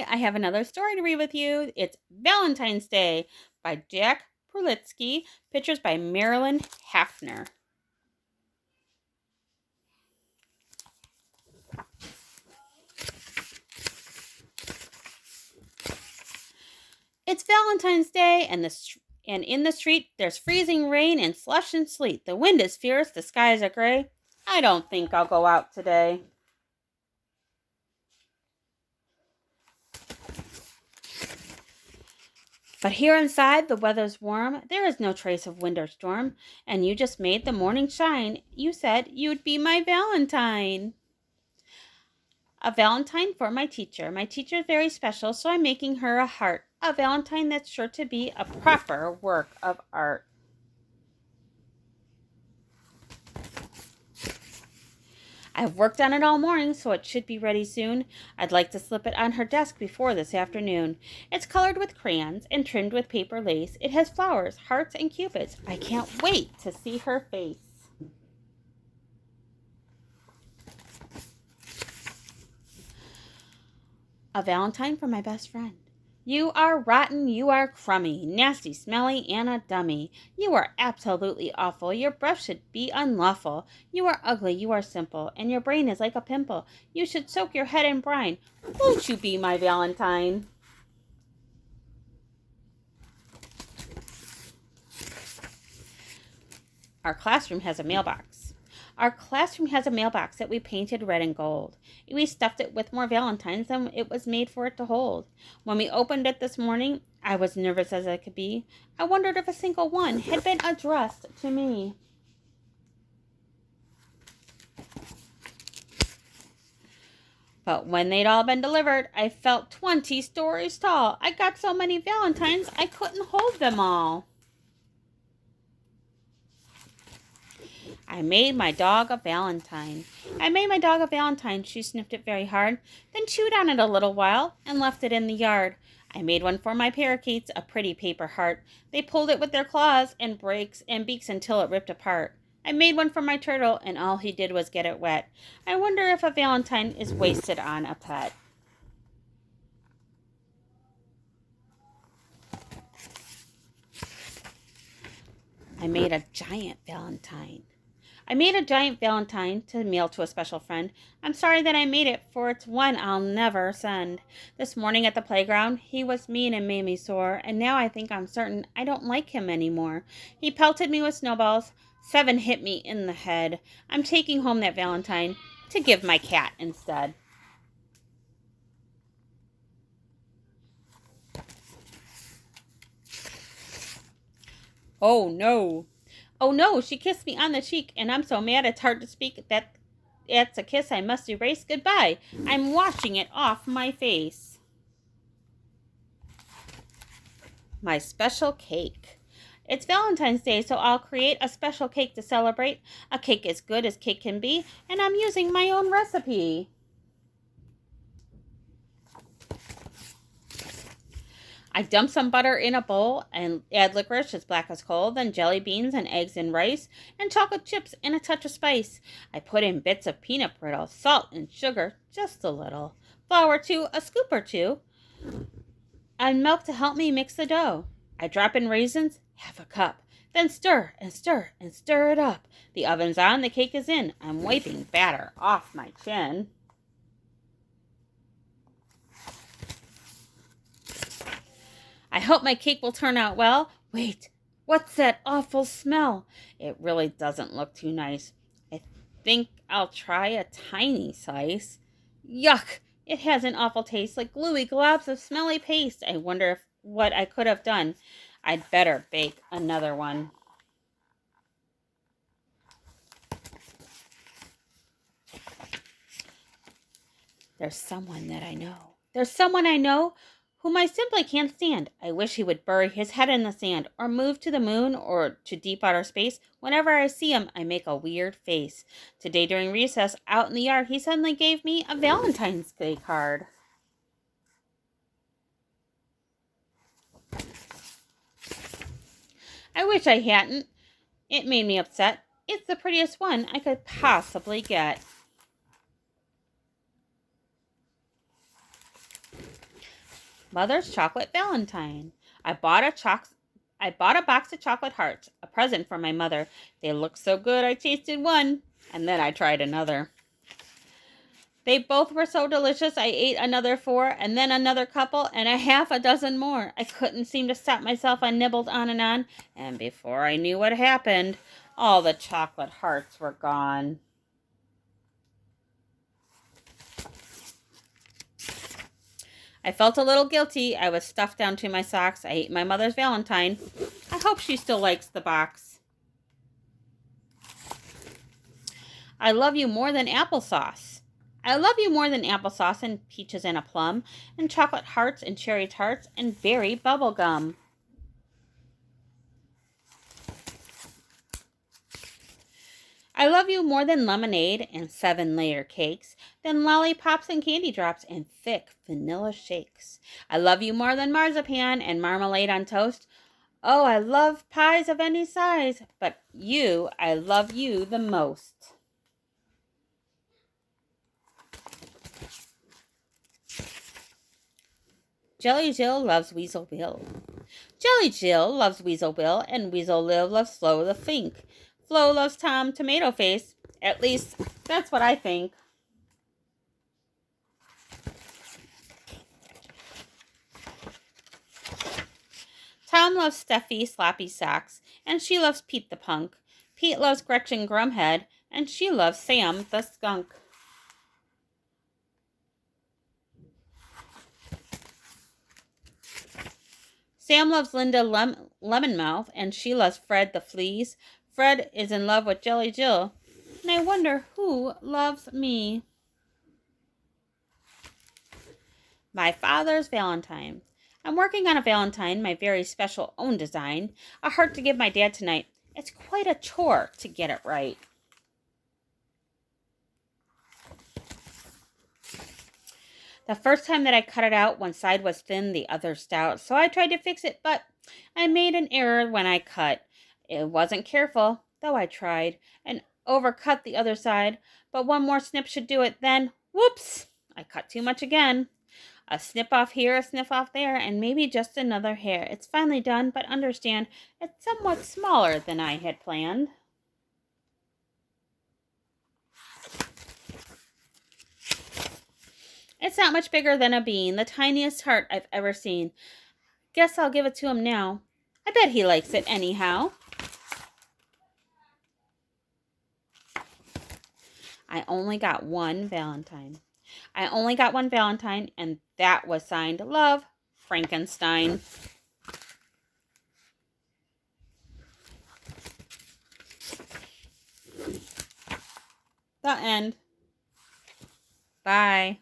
I have another story to read with you. It's Valentine's Day by Jack Prulitsky, pictures by Marilyn Hafner. It's Valentine's Day, and in the street there's freezing rain and slush and sleet. The wind is fierce, the skies are gray. I don't think I'll go out today. But here inside, the weather's warm. There is no trace of wind or storm. And you just made the morning shine. You said you'd be my Valentine. A Valentine for my teacher. My teacher is very special, so I'm making her a heart. A Valentine that's sure to be a proper work of art. I've worked on it all morning, so it should be ready soon. I'd like to slip it on her desk before this afternoon. It's colored with crayons and trimmed with paper lace. It has flowers, hearts, and cupids. I can't wait to see her face. A Valentine for my best friend. You are rotten, you are crummy, nasty, smelly, and a dummy. You are absolutely awful, your breath should be unlawful. You are ugly, you are simple, and your brain is like a pimple. You should soak your head in brine. Won't you be my Valentine? Our classroom has a mailbox. Our classroom has a mailbox that we painted red and gold. We stuffed it with more Valentines than it was made for it to hold. When we opened it this morning, I was nervous as I could be. I wondered if a single one had been addressed to me. But when they'd all been delivered, I felt 20 stories tall. I got so many Valentines, I couldn't hold them all. I made my dog a Valentine. I made my dog a Valentine. She sniffed it very hard, then chewed on it a little while and left it in the yard. I made one for my parakeets, a pretty paper heart. They pulled it with their claws and beaks until it ripped apart. I made one for my turtle, and all he did was get it wet. I wonder if a Valentine is wasted on a pet. I made a giant Valentine. I made a giant Valentine to mail to a special friend. I'm sorry that I made it, for it's one I'll never send. This morning at the playground, he was mean and made me sore, and now I think I'm certain I don't like him anymore. He pelted me with snowballs. 7 hit me in the head. I'm taking home that Valentine to give my cat instead. Oh no. Oh no, she kissed me on the cheek, and I'm so mad it's hard to speak. That's a kiss I must erase. Goodbye. I'm washing it off my face. My special cake. It's Valentine's Day, so I'll create a special cake to celebrate. A cake as good as cake can be, and I'm using my own recipe. I dump some butter in a bowl and add licorice as black as coal, then jelly beans and eggs and rice, and chocolate chips and a touch of spice. I put in bits of peanut brittle, salt and sugar, just a little. Flour too, a scoop or two, and milk to help me mix the dough. I drop in raisins, half a cup, then stir and stir and stir it up. The oven's on, the cake is in. I'm wiping batter off my chin. I hope my cake will turn out well. Wait, what's that awful smell? It really doesn't look too nice. I think I'll try a tiny slice. Yuck! It has an awful taste, like gluey globs of smelly paste. I wonder what I could have done. I'd better bake another one. There's someone I know whom I simply can't stand. I wish he would bury his head in the sand, or move to the moon, or to deep outer space. Whenever I see him, I make a weird face. Today during recess, out in the yard, he suddenly gave me a Valentine's Day card. I wish I hadn't. It made me upset. It's the prettiest one I could possibly get. Mother's Chocolate Valentine. I bought a box of chocolate hearts, a present for my mother. They looked so good I tasted one, and then I tried another. They both were so delicious I ate another 4, and then another couple, and a half a dozen more. I couldn't seem to stop myself. I nibbled on, and before I knew what happened, all the chocolate hearts were gone. I felt a little guilty. I was stuffed down to my socks. I ate my mother's Valentine. I hope she still likes the box. I love you more than applesauce. I love you more than applesauce and peaches and a plum and chocolate hearts and cherry tarts and berry bubble gum. I love you more than lemonade and 7-layer cakes, than lollipops and candy drops and thick vanilla shakes. I love you more than marzipan and marmalade on toast. Oh, I love pies of any size, but I love you the most. Jelly Jill loves Weasel Bill. Jelly Jill loves Weasel Bill, and Weasel Liv loves Flo the Fink. Flo loves Tom Tomato Face. At least, that's what I think. Tom loves Steffi Sloppy Socks, and she loves Pete the Punk. Pete loves Gretchen Grumhead, and she loves Sam the Skunk. Sam loves Linda Lemonmouth, and she loves Fred the Fleas. Fred is in love with Jelly Jill, and I wonder who loves me. My father's Valentine. I'm working on a Valentine, my very special own design, a heart to give my dad tonight. It's quite a chore to get it right. The first time that I cut it out, one side was thin, the other stout, so I tried to fix it, but I made an error when I cut. It wasn't careful, though I tried, and overcut the other side, but one more snip should do it. Then, whoops, I cut too much again. A snip off here, a snip off there, and maybe just another hair. It's finally done, but understand, it's somewhat smaller than I had planned. It's not much bigger than a bean, the tiniest heart I've ever seen. Guess I'll give it to him now. I bet he likes it anyhow. I only got one Valentine. And that was signed Love, Frankenstein. The end. Bye.